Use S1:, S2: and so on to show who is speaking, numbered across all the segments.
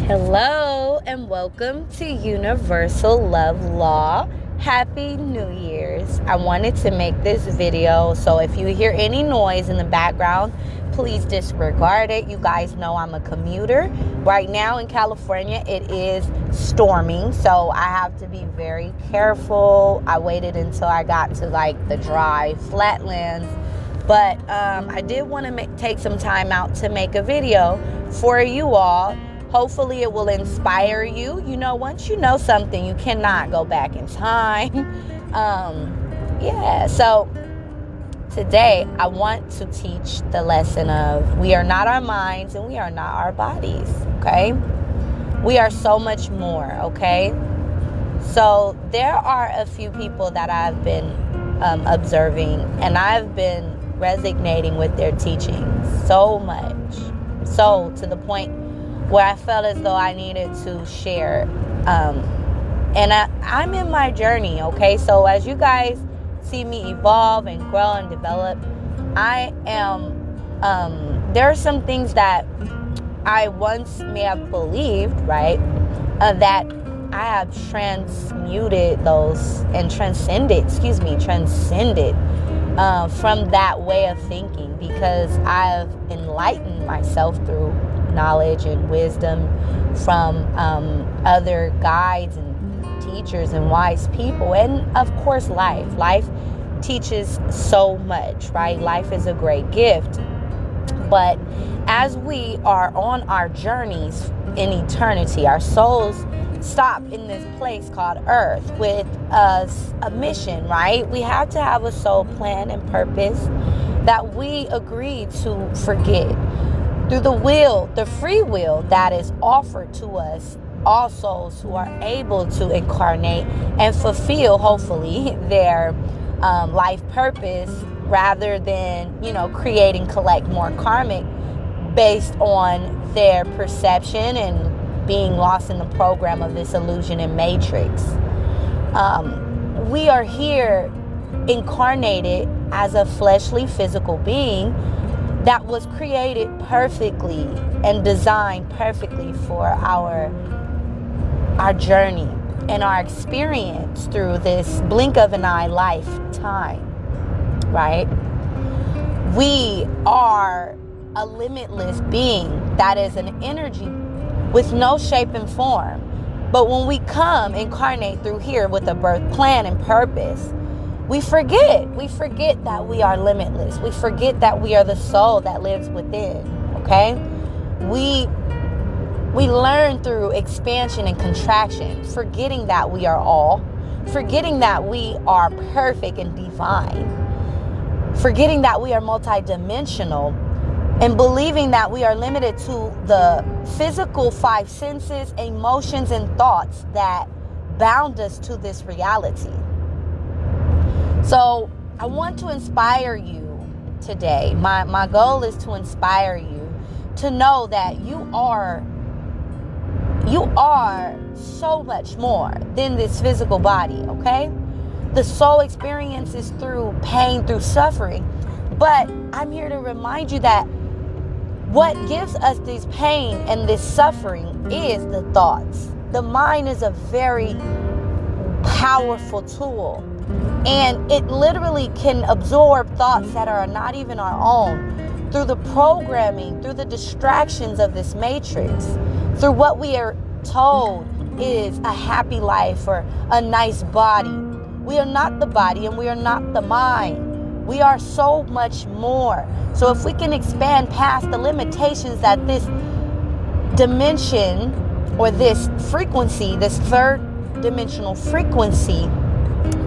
S1: Hello and welcome to Universal Love Law. Happy New Year's. I wanted to make this video, so if you hear any noise in the background, please disregard it. You guys know I'm a commuter. Right now in California, it is storming, so I have to be very careful. I waited until I got to the dry flatlands, but I did want to take some time out to make a video for you all. Hopefully it will inspire you. Once you know something, you cannot go back in time. So today I want to teach the lesson of we are not our minds and we are not our bodies, okay? We are so much more, okay? So there are a few people that I've been observing, and I've been resonating with their teachings so much. So to the point where I felt as though I needed to share. And I'm in my journey, okay? So as you guys see me evolve and grow and develop, I am, there are some things that I once may have believed, right? That I have transmuted those and transcended from that way of thinking, because I've enlightened myself through knowledge and wisdom from other guides and teachers and wise people, and of course life teaches so much, right? Life is a great gift. But as we are on our journeys in eternity, our souls stop in this place called Earth with a mission, right? We have to have a soul plan and purpose that we agreed to forget. Through the free will that is offered to us, all souls who are able to incarnate and fulfill, hopefully, their life purpose, rather than, collect more karmic based on their perception and being lost in the program of this illusion and matrix. We are here incarnated as a fleshly physical being that was created perfectly and designed perfectly for our journey and our experience through this blink of an eye lifetime, right? We are a limitless being that is an energy with no shape and form. But when we come incarnate through here with a birth plan and purpose, we forget that we are limitless. We forget that we are the soul that lives within, okay? We learn through expansion and contraction, forgetting that we are all, forgetting that we are perfect and divine, forgetting that we are multidimensional, and believing that we are limited to the physical five senses, emotions, and thoughts that bound us to this reality. So I want to inspire you today. My goal is to inspire you to know that you are so much more than this physical body, okay? The soul experiences through pain, through suffering. But I'm here to remind you that what gives us this pain and this suffering is the thoughts. The mind is a very powerful tool. And it literally can absorb thoughts that are not even our own through the programming, through the distractions of this matrix, through what we are told is a happy life or a nice body. We are not the body and we are not the mind. We are so much more. So if we can expand past the limitations that this dimension or this frequency, this third dimensional frequency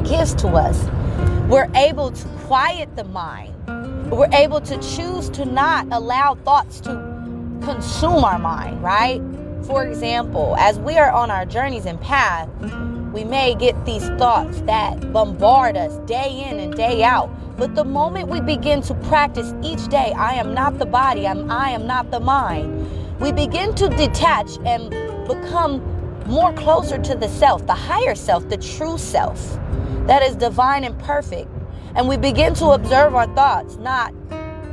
S1: gives to us, we're able to quiet the mind. We're able to choose to not allow thoughts to consume our mind, right? For example, as we are on our journeys and path, we may get these thoughts that bombard us day in and day out. But the moment we begin to practice each day, I am not the body, I am not the mind, we begin to detach and become more closer to the self, the higher self, the true self that is divine and perfect. And we begin to observe our thoughts, not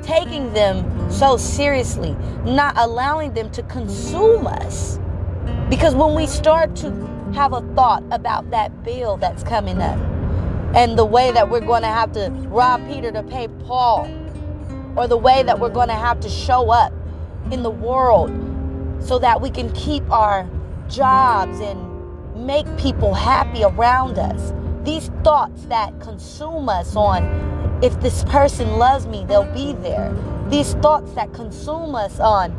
S1: taking them so seriously, not allowing them to consume us. Because when we start to have a thought about that bill that's coming up, and the way that we're going to have to rob Peter to pay Paul, or the way that we're going to have to show up in the world so that we can keep our jobs and make people happy around us. These thoughts that consume us on, if this person loves me, they'll be there. These thoughts that consume us on,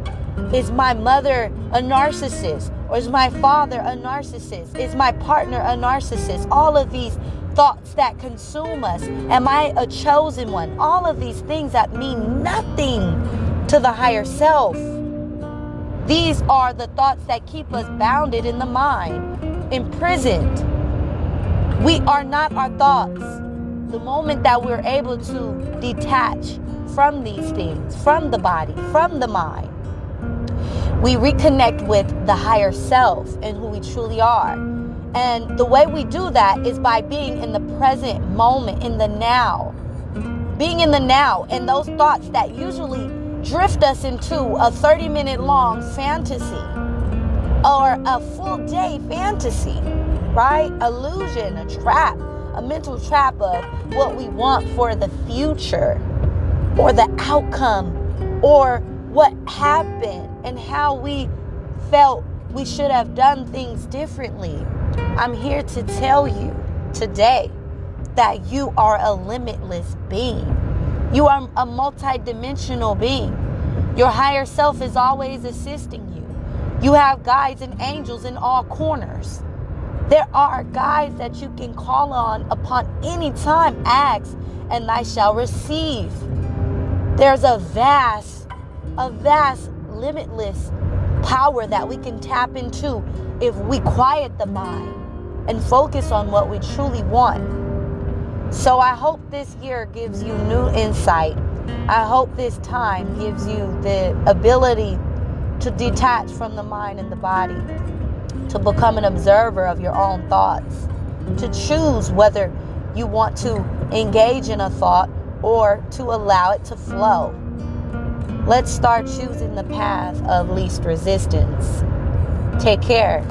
S1: is my mother a narcissist? Or is my father a narcissist? Is my partner a narcissist? All of these thoughts that consume us. Am I a chosen one? All of these things that mean nothing to the higher self. These are the thoughts that keep us bounded in the mind, imprisoned. We are not our thoughts. The moment that we're able to detach from these things, from the body, from the mind, we reconnect with the higher self and who we truly are. And the way we do that is by being in the present moment, in the now. Being in the now, and those thoughts that usually drift us into a 30-minute long fantasy or a full day fantasy, right? Illusion, a trap, a mental trap of what we want for the future, or the outcome, or what happened and how we felt we should have done things differently. I'm here to tell you today that you are a limitless being. You are a multidimensional being. Your higher self is always assisting you. You have guides and angels in all corners. There are guides that you can call on upon any time. Ask, and I shall receive. There's a vast, limitless power that we can tap into if we quiet the mind and focus on what we truly want. So I hope this year gives you new insight. I hope this time gives you the ability to detach from the mind and the body, to become an observer of your own thoughts, to choose whether you want to engage in a thought or to allow it to flow. Let's start choosing the path of least resistance. Take care.